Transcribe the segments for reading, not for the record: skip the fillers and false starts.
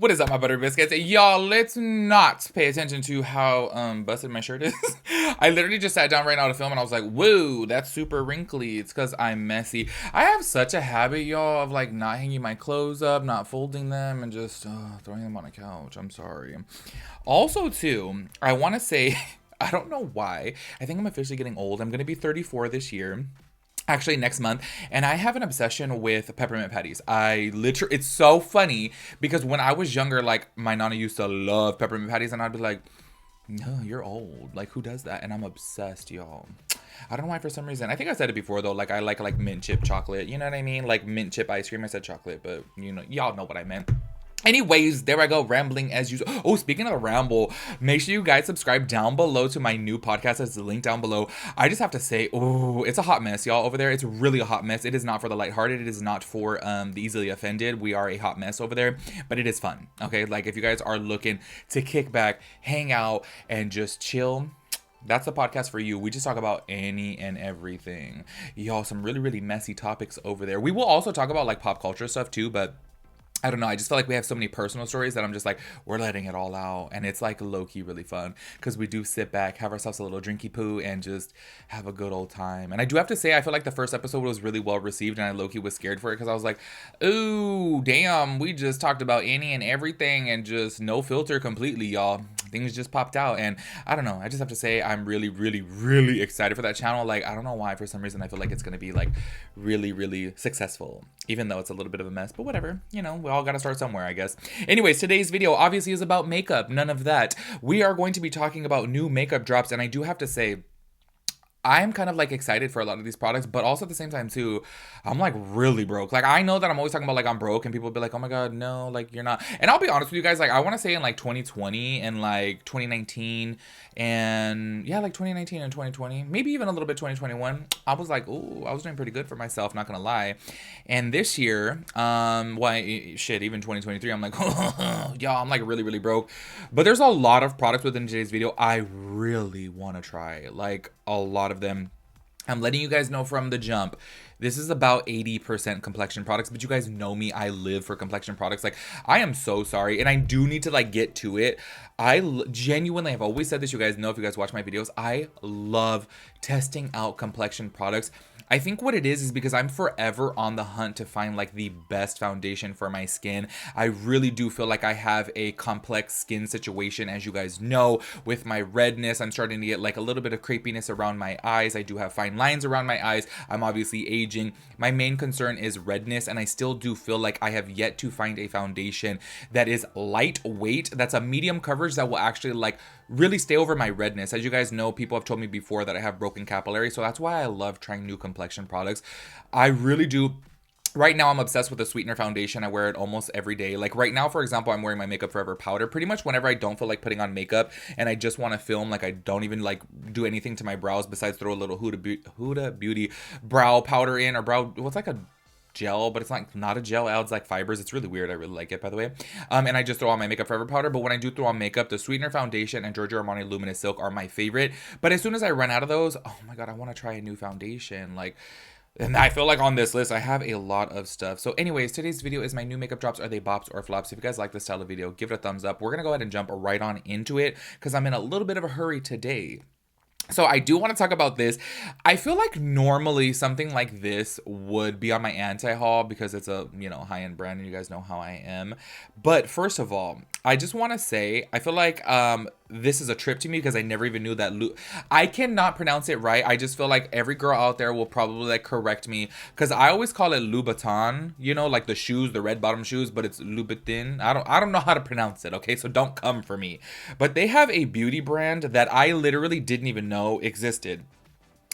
What is up, my butter biscuits? Y'all, let's not pay attention to how busted my shirt is. I literally just sat down right now to film and I was like, whoa, that's super wrinkly. It's because I'm messy. I have such a habit, y'all, of like not hanging my clothes up, not folding them, and just throwing them on a couch. I'm sorry. Also, too, I want to say, I don't know why. I think I'm officially getting old. I'm going to be 34 this year. Actually, next month, and I have an obsession with peppermint patties. It's so funny because when I was younger, like my nana used to love peppermint patties, and I'd be like, no, you're old. Like, who does that? And I'm obsessed, y'all. I don't know why for some reason. I think I said it before though. Like, I like mint chip chocolate. You know what I mean? Like mint chip ice cream. I said chocolate, but you know, y'all know what I meant. Anyways, there I go, rambling as usual. Oh, speaking of ramble, make sure you guys subscribe down below to my new podcast. That's the link down below. I just have to say, oh, it's a hot mess, y'all, over there. It's really a hot mess. It is not for the lighthearted. It is not for the easily offended. We are a hot mess over there, but it is fun, okay? Like, if you guys are looking to kick back, hang out, and just chill, that's the podcast for you. We just talk about any and everything. Y'all, some really, really messy topics over there. We will also talk about, like, pop culture stuff, too, but I don't know. I just feel like we have so many personal stories that I'm just like, we're letting it all out. And it's like low-key really fun because we do sit back, have ourselves a little drinky poo, and just have a good old time. And I do have to say, I feel like the first episode was really well received, and I low-key was scared for it because I was like, ooh, damn, we just talked about any and everything and just no filter completely, y'all. Things just popped out, and I don't know. I just have to say I'm really, really, really excited for that channel. Like, I don't know why. For some reason, I feel like it's going to be like really, really successful, even though it's a little bit of a mess. But whatever, you know, we all got to start somewhere, I guess. Anyways, today's video obviously is about makeup. None of that. We are going to be talking about new makeup drops, and I do have to say, I'm kind of like excited for a lot of these products, but also at the same time too, I'm like really broke. Like, I know that I'm always talking about like I'm broke, and people will be like, oh my god, no, like you're not. And I'll be honest with you guys, like I want to say in like 2020 and like 2019 and yeah, like 2019 and 2020, maybe even a little bit 2021, I was like, oh, I was doing pretty good for myself, not gonna lie. And this year, why shit, even 2023, I'm like, y'all, I'm like really, really broke. But there's a lot of products within today's video I really want to try, like a lot of them. I'm letting you guys know from the jump. This is about 80% complexion products, but you guys know me. I live for complexion products. Like, I am so sorry, and I do need to like get to it. Genuinely have always said this. You guys know if you guys watch my videos, I love testing out complexion products. I think what it is because I'm forever on the hunt to find like the best foundation for my skin. I really do feel like I have a complex skin situation, as you guys know, with my redness. I'm starting to get like a little bit of crepiness around my eyes. I do have fine lines around my eyes. I'm obviously aging. My main concern is redness, and I still do feel like I have yet to find a foundation that is lightweight, that's a medium coverage that will actually like really stay over my redness. As you guys know, people have told me before that I have broken capillaries, so that's why I love trying new complexion products. I really do. Right now, I'm obsessed with the sweetener foundation. I wear it almost every day. Like right now, for example, I'm wearing my Makeup Forever powder. Pretty much whenever I don't feel like putting on makeup and I just want to film, like I don't even like do anything to my brows besides throw a little Huda Beauty brow powder in, or brow, what's like a gel, but it's like not a gel, it adds like fibers. It's really weird. I really like it, by the way. And I just throw on my Makeup Forever powder. But when I do throw on makeup, the sweetener foundation and Giorgio Armani Luminous Silk are my favorite. But as soon as I run out of those, oh my god, I want to try a new foundation. Like, and I feel like on this list, I have a lot of stuff. So anyways, today's video is my new makeup drops. Are they bops or flops? If you guys like this style of video, give it a thumbs up. We're going to go ahead and jump right on into it because I'm in a little bit of a hurry today. So I do want to talk about this. I feel like normally something like this would be on my anti-haul because it's a, you know, high-end brand and you guys know how I am. But first of all, I just want to say, I feel like this is a trip to me because I never even knew that. I cannot pronounce it right. I just feel like every girl out there will probably like correct me because I always call it Louboutin, you know, like the shoes, the red bottom shoes, but it's Louboutin. I don't know how to pronounce it, okay? So don't come for me. But they have a beauty brand that I literally didn't even know existed.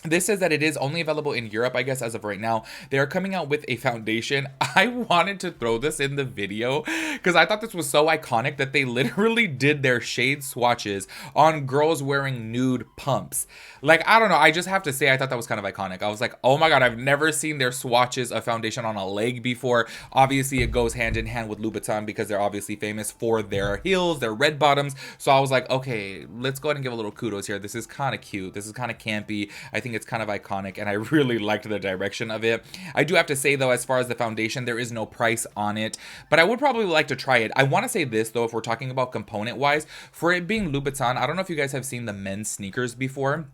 This says that it is only available in Europe, I guess, as of right now. They are coming out with a foundation. I wanted to throw this in the video because I thought this was so iconic that they literally did their shade swatches on girls wearing nude pumps. Like, I don't know. I just have to say, I thought that was kind of iconic. I was like, oh my god, I've never seen their swatches of foundation on a leg before. Obviously, it goes hand in hand with Louboutin because they're obviously famous for their heels, their red bottoms. So I was like, okay, let's go ahead and give a little kudos here. This is kind of cute. This is kind of campy. I think it's kind of iconic, and I really liked the direction of it. I do have to say, though, as far as the foundation, there is no price on it, but I would probably like to try it. I want to say this, though, if we're talking about component-wise, for it being Louboutin, I don't know if you guys have seen the men's sneakers before.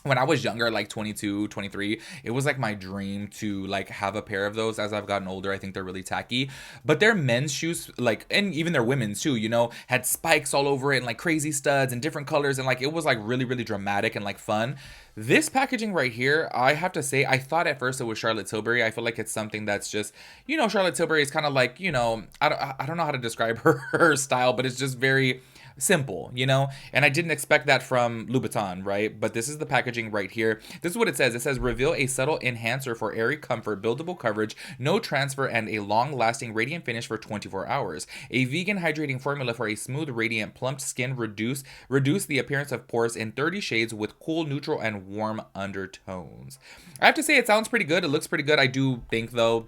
When I was younger, like 22, 23, it was like my dream to like have a pair of those. As I've gotten older, I think they're really tacky, but their men's shoes, like, and even their women's too, you know, had spikes all over it and like crazy studs and different colors, and like it was like really, really dramatic and like fun. This packaging right here, I have to say, I thought at first it was Charlotte Tilbury. I feel like it's something that's just, you know, Charlotte Tilbury is kind of like, you know, I don't know how to describe her style, but it's just very simple, you know, and I didn't expect that from Louboutin, right? But this is the packaging right here. This is what it says. It says, reveal a subtle enhancer for airy comfort, buildable coverage, no transfer, and a long-lasting radiant finish for 24 hours. A vegan hydrating formula for a smooth, radiant, plumped skin. Reduce the appearance of pores in 30 shades with cool, neutral, and warm undertones. I have to say, it sounds pretty good. It looks pretty good. I do think, though,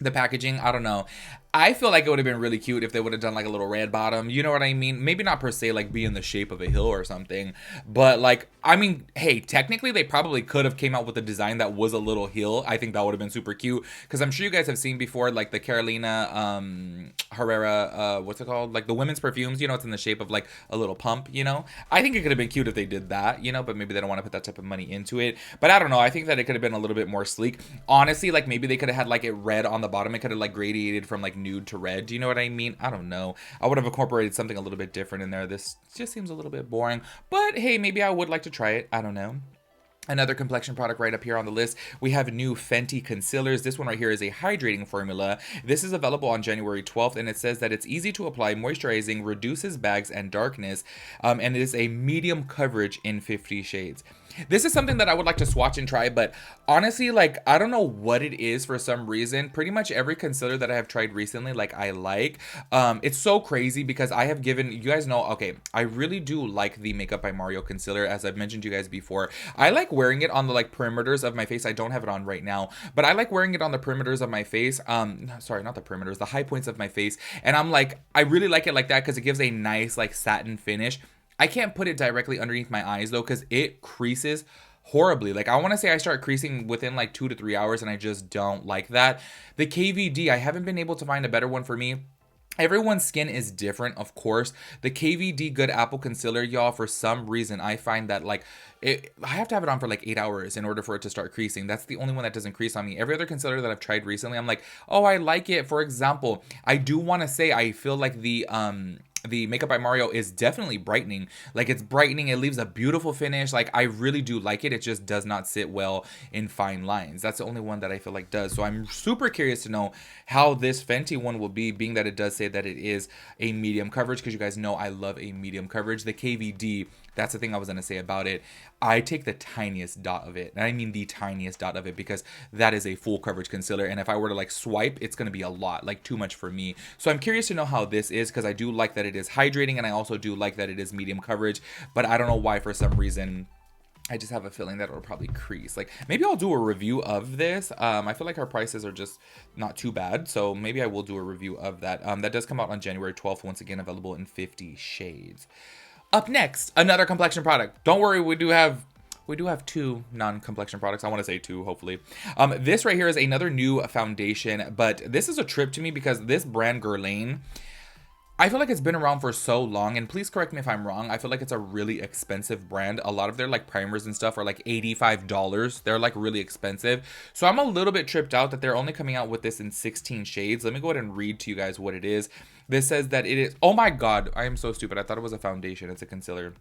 the packaging, I don't know. I feel like it would have been really cute if they would have done like a little red bottom. You know what I mean? Maybe not per se like be in the shape of a hill or something. But like, I mean, hey, technically they probably could have came out with a design that was a little hill. I think that would have been super cute. Because I'm sure you guys have seen before like the Carolina Herrera, what's it called? Like the women's perfumes, you know, it's in the shape of like a little pump, you know? I think it could have been cute if they did that, you know? But maybe they don't want to put that type of money into it. But I don't know. I think that it could have been a little bit more sleek. Honestly, like maybe they could have had like it red on the bottom. It could have like gradiated from like nude to red. Do you know what I mean? I don't know. I would have incorporated something a little bit different in there. This just seems a little bit boring, but hey, maybe I would like to try it. I don't know. Another complexion product right up here on the list, we have new Fenty concealers. This one right here is a hydrating formula. This is available on January 12th, and it says that it's easy to apply, moisturizing, reduces bags and darkness, and it is a medium coverage in 50 shades. This is something that I would like to swatch and try, but honestly, like, I don't know what it is for some reason. Pretty much every concealer that I have tried recently, like, I like. It's so crazy because I have given, you guys know, okay, I really do like the Makeup by Mario concealer, as I've mentioned to you guys before. I like wearing it on the, like, perimeters of my face. I don't have it on right now, but I like wearing it on the perimeters of my face. Sorry, not the perimeters, the high points of my face. And I'm like, I really like it like that because it gives a nice, like, satin finish. I can't put it directly underneath my eyes though, because it creases horribly. Like, I want to say I start creasing within like 2 to 3 hours, and I just don't like that. The KVD, I haven't been able to find a better one for me. Everyone's skin is different, of course. The KVD Good Apple Concealer, y'all, for some reason, I find that, like, I have to have it on for, like, 8 hours in order for it to start creasing. That's the only one that doesn't crease on me. Every other concealer that I've tried recently, I'm like, oh, I like it. For example, I do want to say I feel like the Makeup by Mario is definitely brightening. Like, it's brightening. It leaves a beautiful finish. Like, I really do like it. It just does not sit well in fine lines. That's the only one that I feel like does. So I'm super curious to know how this Fenty one will be, being that it does say that it is a medium coverage, because you guys know I love a medium coverage. The KVD, that's the thing I was going to say about it. I take the tiniest dot of it, and I mean the tiniest dot of it, because that is a full coverage concealer, and if I were to like swipe, it's going to be a lot, like too much for me. So I'm curious to know how this is, because I do like that it is hydrating, and I also do like that it is medium coverage, but I don't know why for some reason I just have a feeling that it'll probably crease. Like, maybe I'll do a review of this. I feel like our prices are just not too bad, so maybe I will do a review of that. That does come out on January 12th, once again available in 50 shades. Up next, another complexion product. Don't worry, we do have 2 non-complexion products. I want to say 2, hopefully. This right here is another new foundation, but this is a trip to me because this brand, Guerlain, I feel like it's been around for so long, and please correct me if I'm wrong. I feel like it's a really expensive brand. A lot of their like primers and stuff are like $85. They're like really expensive. So I'm a little bit tripped out that they're only coming out with this in 16 shades. Let me go ahead and read to you guys what it is. This says that it is, oh my God, I am so stupid. I thought it was a foundation. It's a concealer.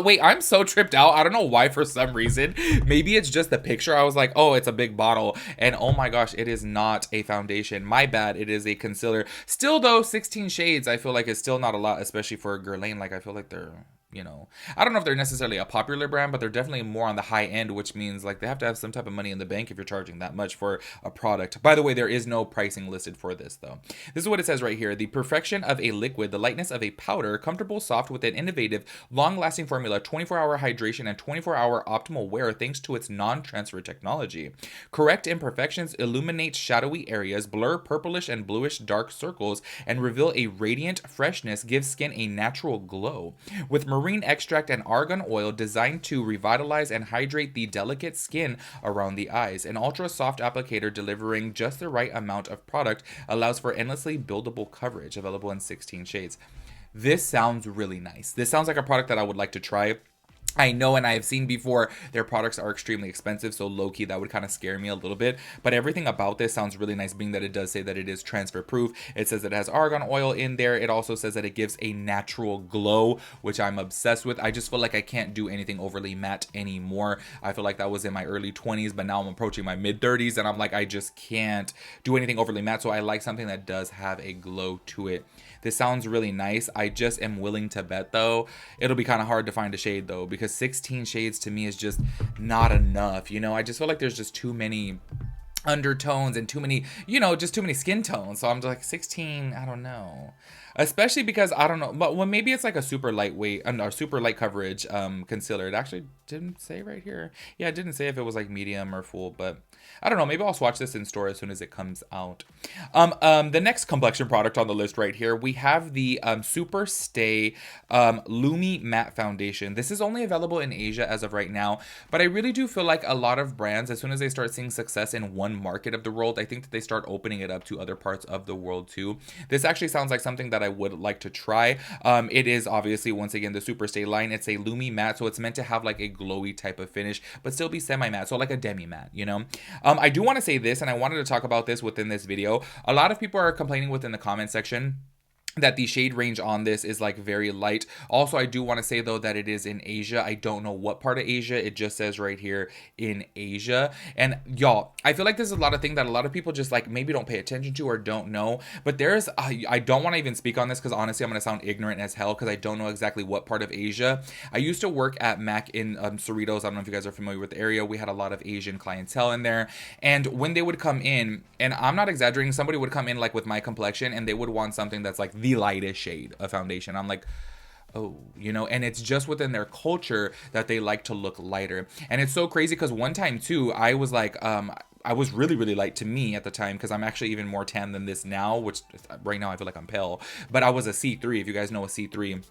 Wait, I'm so tripped out. I don't know why for some reason. Maybe it's just the picture. I was like, oh, it's a big bottle. And oh my gosh, it is not a foundation. My bad. It is a concealer. Still though, 16 shades, I feel like it's still not a lot, especially for Guerlain. Like, I feel like they're, you know, I don't know if they're necessarily a popular brand, but they're definitely more on the high end, which means like they have to have some type of money in the bank if you're charging that much for a product. By the way, there is no pricing listed for this though. This is what it says right here. The perfection of a liquid, the lightness of a powder, comfortable, soft with an innovative, long-lasting formula, 24-hour hydration, and 24-hour optimal wear thanks to its non-transfer technology. Correct imperfections, illuminate shadowy areas, blur purplish and bluish dark circles, and reveal a radiant freshness, gives skin a natural glow. With marine extract and argan oil designed to revitalize and hydrate the delicate skin around the eyes. An ultra soft applicator delivering just the right amount of product allows for endlessly buildable coverage, available in 16 shades. This sounds really nice. This sounds like a product that I would like to try. I know, and I have seen before, their products are extremely expensive, so low-key that would kind of scare me a little bit, but everything about this sounds really nice, being that it does say that it is transfer proof. It says that it has argan oil in there. It also says that it gives a natural glow, which I'm obsessed with. I just feel like I can't do anything overly matte anymore. I feel like that was in my early 20s, but now I'm approaching my mid 30s, and I'm like, I just can't do anything overly matte, so I like something that does have a glow to it. This sounds really nice. I just am willing to bet, though, it'll be kind of hard to find a shade, though, because 16 shades to me is just not enough. You know, I just feel like there's just too many undertones and too many, you know, just too many skin tones. So I'm like 16, I don't know. Especially because I don't know, but well, maybe it's like a super lightweight or super light coverage concealer. It actually didn't say right here. Yeah, it didn't say if it was like medium or full, but I don't know. Maybe I'll swatch this in store as soon as it comes out. The next complexion product on the list right here, we have the Super Stay Lumi Matte Foundation. This is only available in Asia as of right now, but I really do feel like a lot of brands, as soon as they start seeing success in one market of the world, I think that they start opening it up to other parts of the world too. This actually sounds like something that I would like to try. It is obviously, once again, the Super Stay line. It's a Lumi matte, so it's meant to have like a glowy type of finish, but still be semi-matte, so like a demi-matte, you know? I do want to say this, and I wanted to talk about this within this video. A lot of people are complaining within the comment section that the shade range on this is like very light. Also, I do want to say though that it is in Asia. I don't know what part of Asia. It just says right here in Asia. And y'all, I feel like there's a lot of things that a lot of people just like maybe don't pay attention to or don't know. But there's, I don't want to even speak on this because honestly, I'm going to sound ignorant as hell because I don't know exactly what part of Asia. I used to work at Mac in Cerritos. I don't know if you guys are familiar with the area. We had a lot of Asian clientele in there. And when they would come in, and I'm not exaggerating, somebody would come in like with my complexion and they would want something that's like the lightest shade of foundation. I'm like, oh, you know, and it's just within their culture that they like to look lighter. And it's so crazy because one time too, I was like, I was really, really light to me at the time because I'm actually even more tan than this now, which right now I feel like I'm pale, but I was a C3, if you guys know a C3.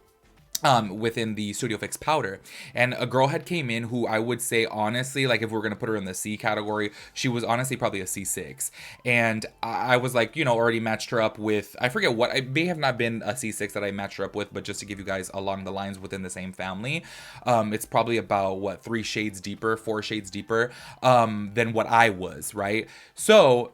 Within the Studio Fix powder, and a girl had came in who I would say honestly, like if we're gonna put her in the C category, she was honestly probably a C6, and I was like, you know, already matched her up with, I forget what, I may have not been a C6 that I matched her up with, but just to give you guys along the lines within the same family, it's probably about what, 4 shades deeper than what I was, right? So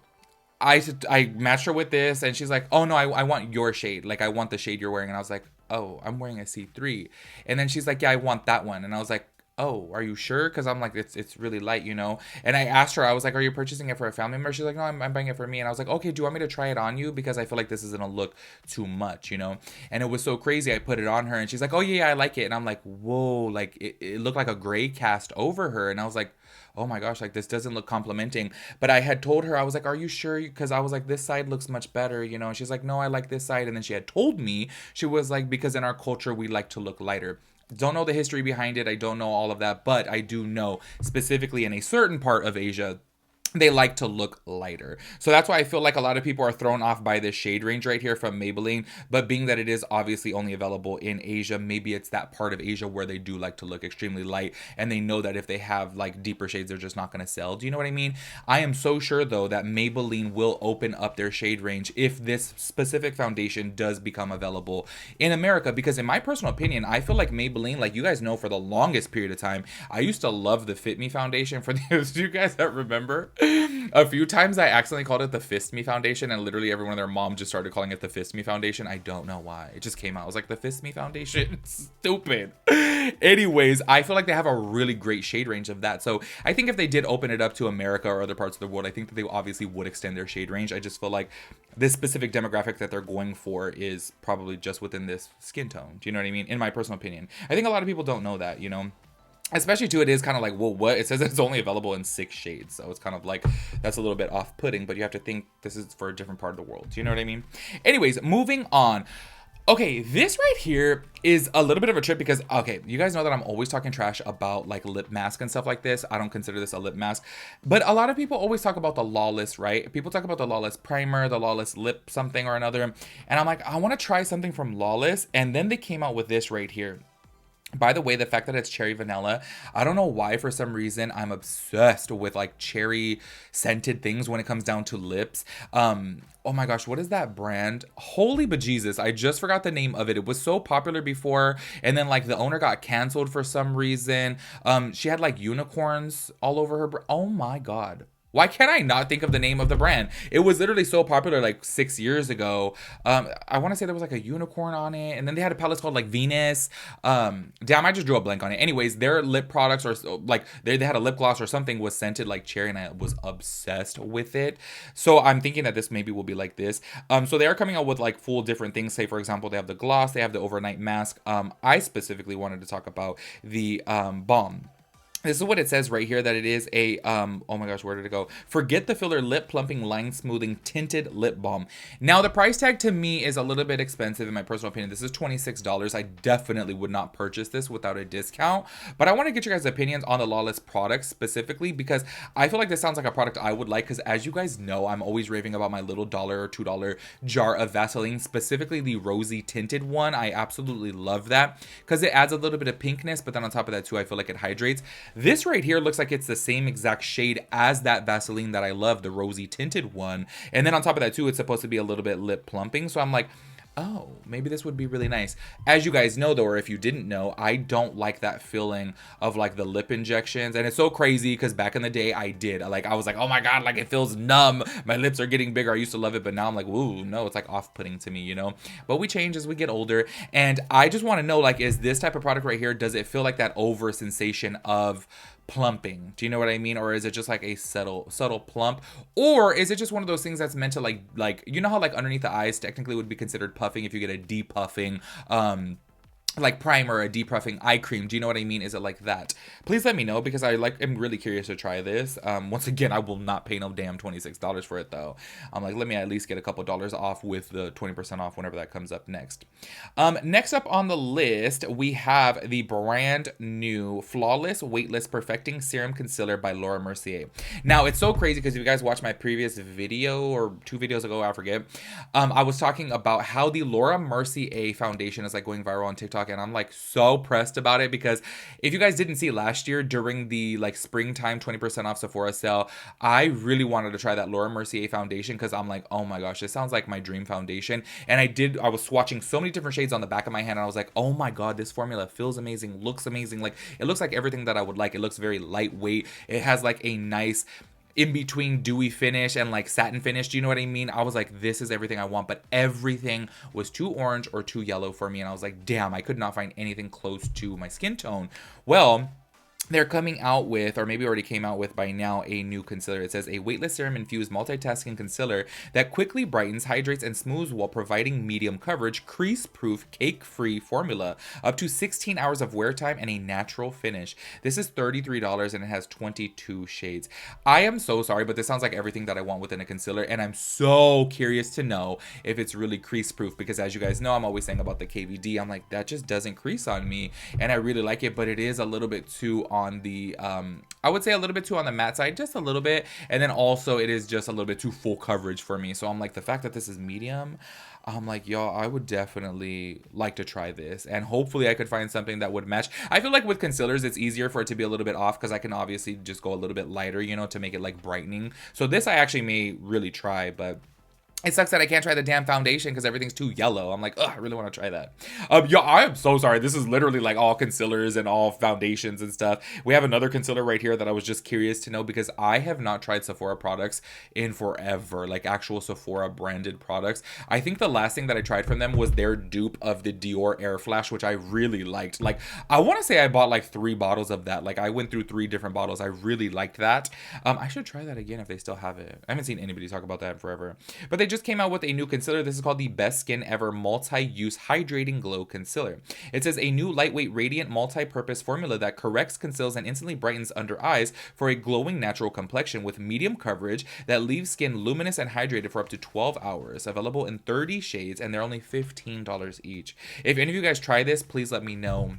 I matched her with this, and she's like, oh no, I want your shade, like I want the shade you're wearing, and I was like, oh, I'm wearing a C3. And then she's like, yeah, I want that one. And I was like, oh, are you sure? Because I'm like, it's really light, you know? And I asked her, I was like, are you purchasing it for a family member? She's like, no, I'm buying it for me. And I was like, okay, do you want me to try it on you? Because I feel like this is going to look too much, you know? And it was so crazy. I put it on her and she's like, oh yeah, I like it. And I'm like, whoa, like it looked like a gray cast over her. And I was like, oh my gosh, like this doesn't look complimenting. But I had told her, I was like, are you sure? Because I was like, this side looks much better, you know? And she's like, no, I like this side. And then she had told me, she was like, because in our culture, we like to look lighter. Don't know the history behind it. I don't know all of that, but I do know specifically in a certain part of Asia, they like to look lighter. So that's why I feel like a lot of people are thrown off by this shade range right here from Maybelline. But being that it is obviously only available in Asia, maybe it's that part of Asia where they do like to look extremely light, and they know that if they have like deeper shades, they're just not going to sell. Do you know what I mean? I am so sure though that Maybelline will open up their shade range if this specific foundation does become available in America, because in my personal opinion, I feel like Maybelline, like you guys know, for the longest period of time, I used to love the Fit Me foundation. For those of you guys that remember, a few times I accidentally called it the Fist Me foundation, and literally everyone and their mom just started calling it the Fist Me foundation. I don't know why. It just came out. I was like, the Fist Me foundation? Stupid. Anyways, I feel like they have a really great shade range of that. So I think if they did open it up to America or other parts of the world, I think that they obviously would extend their shade range. I just feel like this specific demographic that they're going for is probably just within this skin tone. Do you know what I mean? In my personal opinion. I think a lot of people don't know that, you know? Especially too, it is kind of like, well, what? It says it's only available in 6 shades. So it's kind of like, that's a little bit off-putting, but you have to think this is for a different part of the world. Do you know what I mean? Anyways, moving on. Okay, this right here is a little bit of a trip because, okay, you guys know that I'm always talking trash about like lip mask and stuff like this. I don't consider this a lip mask, but a lot of people always talk about the Lawless, right? People talk about the Lawless primer, the Lawless lip something or another. And I'm like, I want to try something from Lawless. And then they came out with this right here. By the way, the fact that it's cherry vanilla, I don't know why for some reason I'm obsessed with like cherry scented things when it comes down to lips. Oh my gosh, what is that brand? Holy bejesus, I just forgot the name of it. It was so popular before, and then like the owner got canceled for some reason. She had like unicorns all over her. Oh my god. Why can't I not think of the name of the brand? It was literally so popular like 6 years ago. I want to say there was like a unicorn on it, and then they had a palette called like Venus. Damn, I just drew a blank on it. Anyways, their lip products or like they had a lip gloss or something was scented like cherry, and I was obsessed with it. So I'm thinking that this maybe will be like this. So they are coming out with like full different things. Say for example, they have the gloss, they have the overnight mask. I specifically wanted to talk about the balm. This is what it says right here, that it is a, oh my gosh, where did it go? Forget the filler lip plumping, line smoothing, tinted lip balm. Now, the price tag to me is a little bit expensive in my personal opinion. This is $26. I definitely would not purchase this without a discount. But I want to get your guys' opinions on the Lawless products specifically, because I feel like this sounds like a product I would like, because as you guys know, I'm always raving about my little $1 or $2 jar of Vaseline, specifically the rosy tinted one. I absolutely love that because it adds a little bit of pinkness, but then on top of that too, I feel like it hydrates. This right here looks like it's the same exact shade as that Vaseline that I love, the rosy tinted one. And then on top of that too, it's supposed to be a little bit lip plumping. So I'm like, oh, maybe this would be really nice. As you guys know though, or if you didn't know, I don't like that feeling of like the lip injections. And it's so crazy because back in the day I did. Like I was like, oh my God, like it feels numb. My lips are getting bigger. I used to love it, but now I'm like, woo, no, it's like off-putting to me, you know? But we change as we get older. And I just want to know, like, is this type of product right here, does it feel like that over sensation of plumping? Do you know what I mean? Or is it just like a subtle plump? Or is it just one of those things that's meant to like you know how like underneath the eyes technically would be considered puffing if you get a depuffing like primer, a depuffing eye cream? Do you know what I mean? Is it like that? Please let me know, because I'm really curious to try this. Once again, I will not pay no damn $26 for it though. I'm like, let me at least get a couple dollars off with the 20% off whenever that comes up next. Next up on the list, we have the brand new Flawless Weightless Perfecting Serum Concealer by Laura Mercier. Now, it's so crazy because if you guys watched my previous video or 2 videos ago, I forget, I was talking about how the Laura Mercier foundation is like going viral on TikTok, and I'm like so pressed about it because if you guys didn't see last year during the like springtime 20% off Sephora sale, I really wanted to try that Laura Mercier foundation because I'm like, oh my gosh, this sounds like my dream foundation. And I was swatching so many different shades on the back of my hand, and I was like, oh my God, this formula feels amazing, looks amazing. Like it looks like everything that I would like. It looks very lightweight. It has like a nice in between dewy finish and like satin finish. Do you know what I mean? I was like, this is everything I want, but everything was too orange or too yellow for me. And I was like, damn, I could not find anything close to my skin tone. Well, they're coming out with, or maybe already came out with by now, a new concealer. It says a weightless serum infused multitasking concealer that quickly brightens, hydrates, and smooths while providing medium coverage, crease-proof, cake-free formula. Up to 16 hours of wear time and a natural finish. This is $33 and it has 22 shades. I am so sorry, but this sounds like everything that I want within a concealer, and I'm so curious to know if it's really crease-proof, because as you guys know, I'm always saying about the KVD, I'm like, that just doesn't crease on me, and I really like it, but it is a little bit too on the I would say a little bit too on the matte side, just a little bit, and then also it is just a little bit too full coverage for me. So I'm like, the fact that this is medium, I'm like, y'all, I would definitely like to try this, and hopefully I could find something that would match. I feel like with concealers it's easier for it to be a little bit off because I can obviously just go a little bit lighter, you know, to make it like brightening. So this I actually may really try, but it sucks that I can't try the damn foundation because everything's too yellow. I'm like, ugh, I really want to try that. Yo, I am so sorry. This is literally like all concealers and all foundations and stuff. We have another concealer right here that I was just curious to know because I have not tried Sephora products in forever, like actual Sephora branded products. I think the last thing that I tried from them was their dupe of the Dior Air Flash, which I really liked. Like, I want to say I bought like 3 bottles of that. Like, I went through 3 different bottles. I really liked that. I should try that again if they still have it. I haven't seen anybody talk about that in forever. But they just came out with a new concealer. This is called the Best Skin Ever Multi-Use Hydrating Glow Concealer. It says a new lightweight radiant multi-purpose formula that corrects, conceals, and instantly brightens under eyes for a glowing natural complexion with medium coverage that leaves skin luminous and hydrated for up to 12 hours. Available in 30 shades, and they're only $15 each. If any of you guys try this, please let me know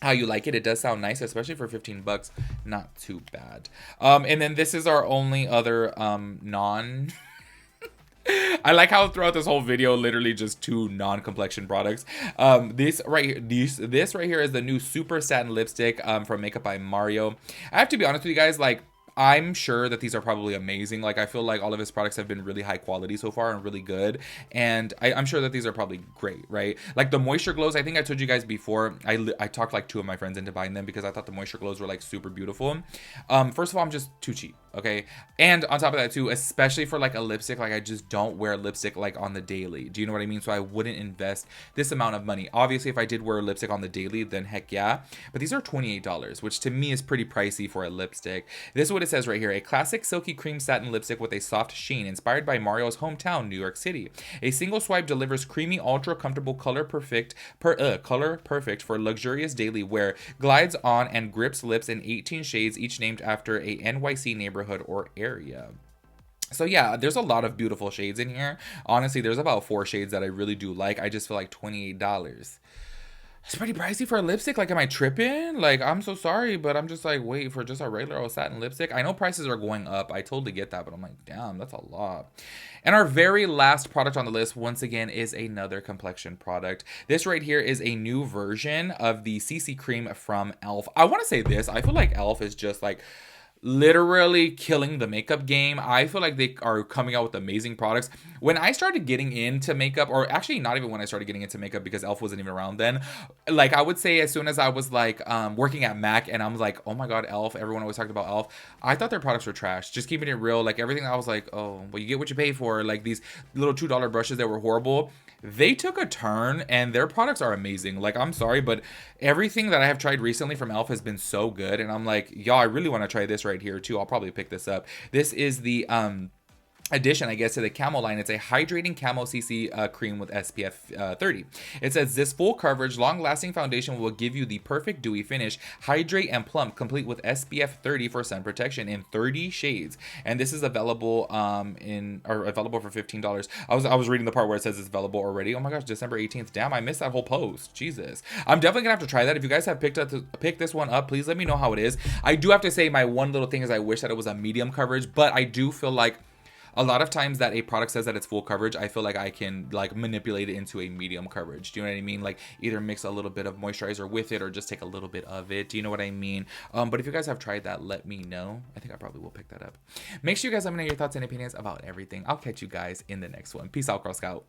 how you like it. It does sound nice, especially for 15 bucks. Not too bad. And then this is our only other non I like how throughout this whole video, literally just two non-complexion products. This right here is the new Super Satin Lipstick from Makeup by Mario. I have to be honest with you guys, like, I'm sure that these are probably amazing. Like, I feel like all of his products have been really high quality so far and really good. And I'm sure that these are probably great, right? Like the Moisture Glows, I think I told you guys before, I talked like two of my friends into buying them because I thought the Moisture Glows were like super beautiful. First of all, I'm just too cheap, okay? And on top of that too, especially for like a lipstick, like I just don't wear lipstick like on the daily. Do you know what I mean? So I wouldn't invest this amount of money. Obviously, if I did wear lipstick on the daily, then heck yeah. But these are $28, which to me is pretty pricey for a lipstick. This is what it says right here: a classic silky cream satin lipstick with a soft sheen, inspired by Mario's hometown, New York City. A single swipe delivers creamy, ultra comfortable color perfect for luxurious daily wear. Glides on and grips lips in 18 shades, each named after a NYC neighborhood or area. So yeah, there's a lot of beautiful shades in here. Honestly, there's about 4 shades that I really do like. I just feel like $28. It's pretty pricey for a lipstick. Like, am I tripping? Like, I'm so sorry, but I'm just like, wait, for just a regular old satin lipstick? I know prices are going up. I totally get that, but I'm like, damn, that's a lot. And our very last product on the list, once again, is another complexion product. This right here is a new version of the CC cream from e.l.f. I want to say this. I feel like e.l.f. is just like literally killing the makeup game. I feel like they are coming out with amazing products. When I started getting into makeup, or actually not even when I started getting into makeup because e.l.f. wasn't even around then, like I would say as soon as I was like working at MAC and I was like, oh my god, e.l.f., everyone always talked about e.l.f., I thought their products were trash. Just keeping it real, like everything, I was like, oh, well, you get what you pay for. Like these little $2 brushes that were horrible, they took a turn and their products are amazing. Like, I'm sorry, but everything that I have tried recently from e.l.f. has been so good, and I'm like, y'all, I really want to try this right here too. I'll probably pick this up. This is the addition, I guess, to the Camo line. It's a hydrating camo CC cream with SPF 30. It says this full coverage, long-lasting foundation will give you the perfect dewy finish, hydrate and plump, complete with SPF 30 for sun protection in 30 shades. And this is available available for $15. I was reading the part where it says it's available already. Oh my gosh, December 18th. Damn, I missed that whole post. Jesus. I'm definitely gonna have to try that. If you guys have picked this one up, please let me know how it is. I do have to say my one little thing is I wish that it was a medium coverage, but I do feel like a lot of times that a product says that it's full coverage, I feel like I can like manipulate it into a medium coverage. Do you know what I mean? Like either mix a little bit of moisturizer with it or just take a little bit of it. Do you know what I mean? But if you guys have tried that, let me know. I think I probably will pick that up. Make sure you guys let me know your thoughts and opinions about everything. I'll catch you guys in the next one. Peace out, Girl Scout.